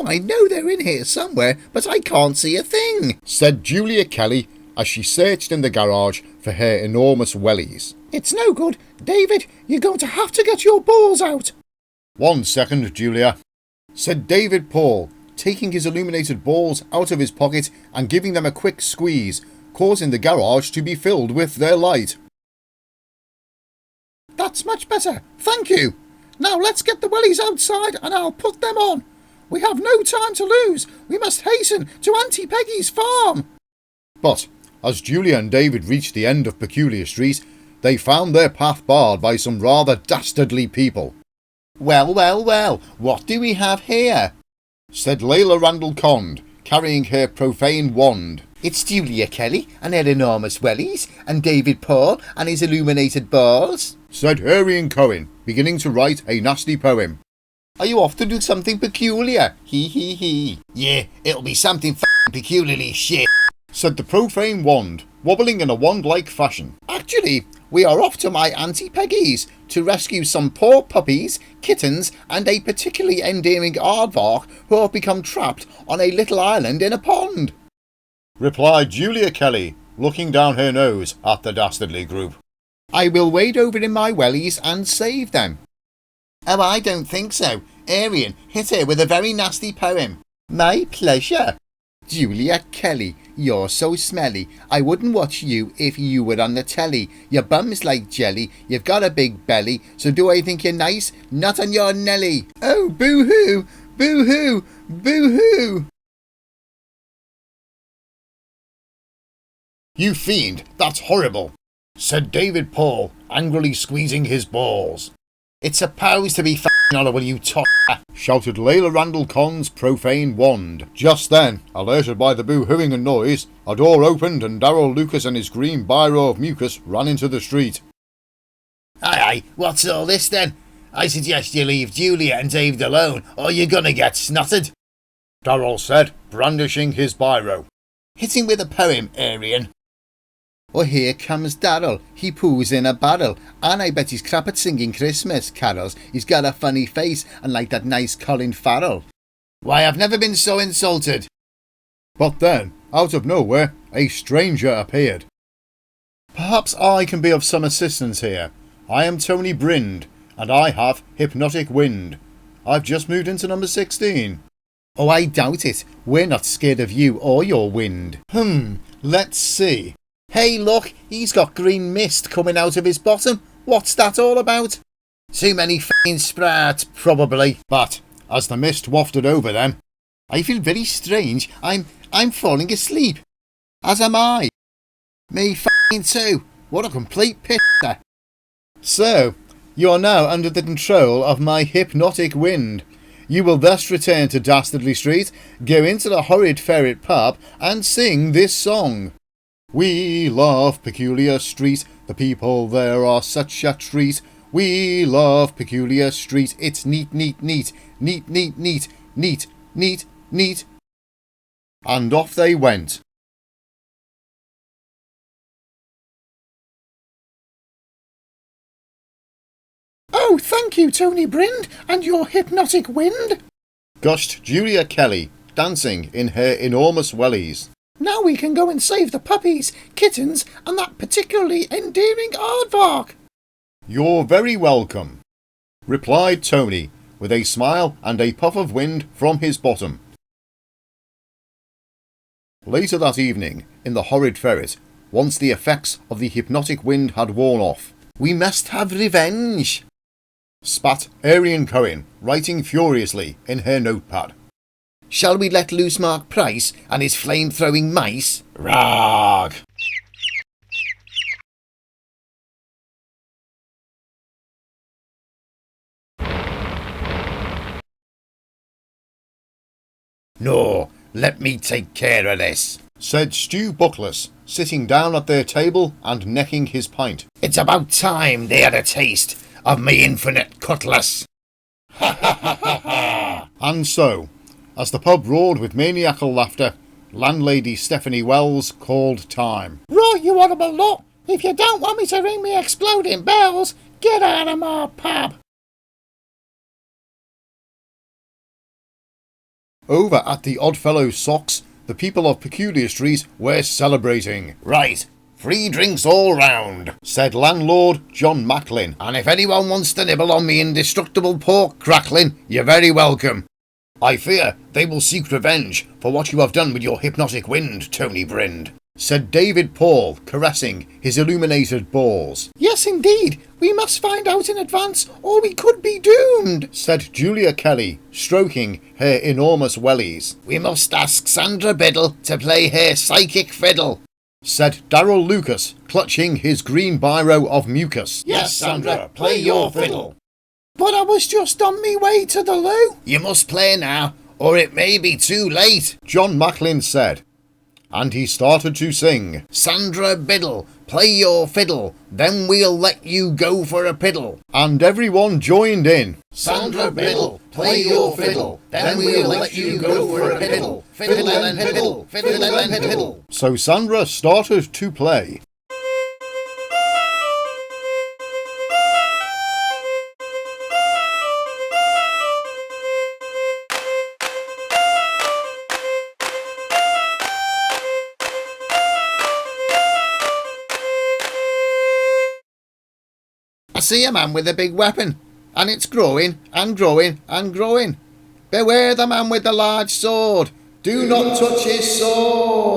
I know they're in here somewhere, but I can't see a thing," said Julia Kelly as she searched in the garage for her enormous wellies. "It's no good. David, you're going to have to get your balls out." "1 second, Julia," said David Paul, taking his illuminated balls out of his pocket and giving them a quick squeeze, causing the garage to be filled with their light. "That's much better, thank you. Now let's get the wellies outside and I'll put them on. We have no time to lose. We must hasten to Auntie Peggy's farm." But as Julia and David reached the end of Peculiar Street, they found their path barred by some rather dastardly people. "Well, well, well, what do we have here?" said Layla Randle-Conde, carrying her profane wand. "It's Julia Kelly and her enormous wellies, and David Paul and his illuminated balls," said Eirian Cohen, beginning to write a nasty poem. "Are you off to do something peculiar? He he he." "Yeah, it'll be something peculiarly shit," said the profane wand, wobbling in a wand-like fashion. "Actually, we are off to my Auntie Peggy's to rescue some poor puppies, kittens, and a particularly endearing aardvark who have become trapped on a little island in a pond," replied Julia Kelly, looking down her nose at the dastardly group. "I will wade over in my wellies and save them." "Oh, I don't think so. Eirian, hit her with a very nasty poem." "My pleasure." "Julia Kelly, you're so smelly. I wouldn't watch you if you were on the telly. Your bum's like jelly, you've got a big belly, so do I think you're nice? Not on your Nelly." "Oh, boo-hoo, boo-hoo, boo-hoo." "You fiend, that's horrible," said David Paul, angrily squeezing his balls. "It's supposed to be horrible, you shouted Layla Randle-Conde's profane wand. Just then, alerted by the boo-hooing and noise, a door opened and Darryl, Lucas and his green Biro of Mucus ran into the street. Aye, what's all this then? I suggest you leave Julia and David alone, or you're gonna get snotted," Darryl said, brandishing his Biro. "Hit him with a poem, Eirian." "Oh, here comes Darryl. He poos in a barrel, and I bet he's crap at singing Christmas carols. He's got a funny face, and like that nice Colin Farrell." "Why, I've never been so insulted." But then, out of nowhere, a stranger appeared. "Perhaps I can be of some assistance here. I am Tony Brind, and I have Hypnotic Wind. I've just moved into number 16. "Oh, I doubt it. We're not scared of you or your wind." Let's see. Hey, look, he's got green mist coming out of his bottom. What's that all about?" "Too many f***ing sprouts, probably." But, as the mist wafted over them, "I feel very strange. I'm falling asleep." "As am I." "Me f***ing too. What a complete pisser." "So, you are now under the control of my hypnotic wind. You will thus return to Dastardly Street, go into the horrid ferret pub, and sing this song. We love Peculiar Street, the people there are such a treat. We love Peculiar Street, it's neat, neat, neat, neat, neat, neat, neat, neat, neat. And off they went. "Oh, thank you, Tony Brind, and your hypnotic wind," gushed Julia Kelly, dancing in her enormous wellies. "Now we can go and save the puppies, kittens, and that particularly endearing aardvark." "You're very welcome," replied Tony, with a smile and a puff of wind from his bottom. Later that evening, in the horrid ferret, once the effects of the hypnotic wind had worn off, "We must have revenge," spat Eirian Cohen, writing furiously in her notepad. "Shall we let loose Mark Price and his flame-throwing mice? Rag!" "No, let me take care of this," said Stu Bookless, sitting down at their table and necking his pint. "It's about time they had a taste of my infinite cutlass." Ha ha ha ha ha! And so, as the pub roared with maniacal laughter, landlady Stephanie Wells called time. "Right, you horrible lot! If you don't want me to ring me exploding bells, get out of my pub." Over at the Oddfellow Socks, the people of Peculiar Street were celebrating. "Right, free drinks all round," said landlord John Macklin, "and if anyone wants to nibble on me indestructible pork Cracklin, you're very welcome. I fear they will seek revenge for what you have done with your hypnotic wind, Tony Brind," said David Paul, caressing his illuminated balls. "Yes, indeed. We must find out in advance, or we could be doomed," said Julia Kelly, stroking her enormous wellies. "We must ask Sandra Biddle to play her psychic fiddle," said Darryl Lucas, clutching his green biro of Mucus. "Yes, Sandra, play your fiddle." "But I was just on me way to the loo." "You must play now, or it may be too late," John Macklin said, and he started to sing. "Sandra Biddle, play your fiddle, then we'll let you go for a piddle." And everyone joined in. "Sandra Biddle, play your fiddle, then we'll let you go for a piddle. Fiddle and piddle, fiddle and piddle." So Sandra started to play. "I see a man with a big weapon, and it's growing and growing and growing. Beware the man with the large sword. Do not touch his sword."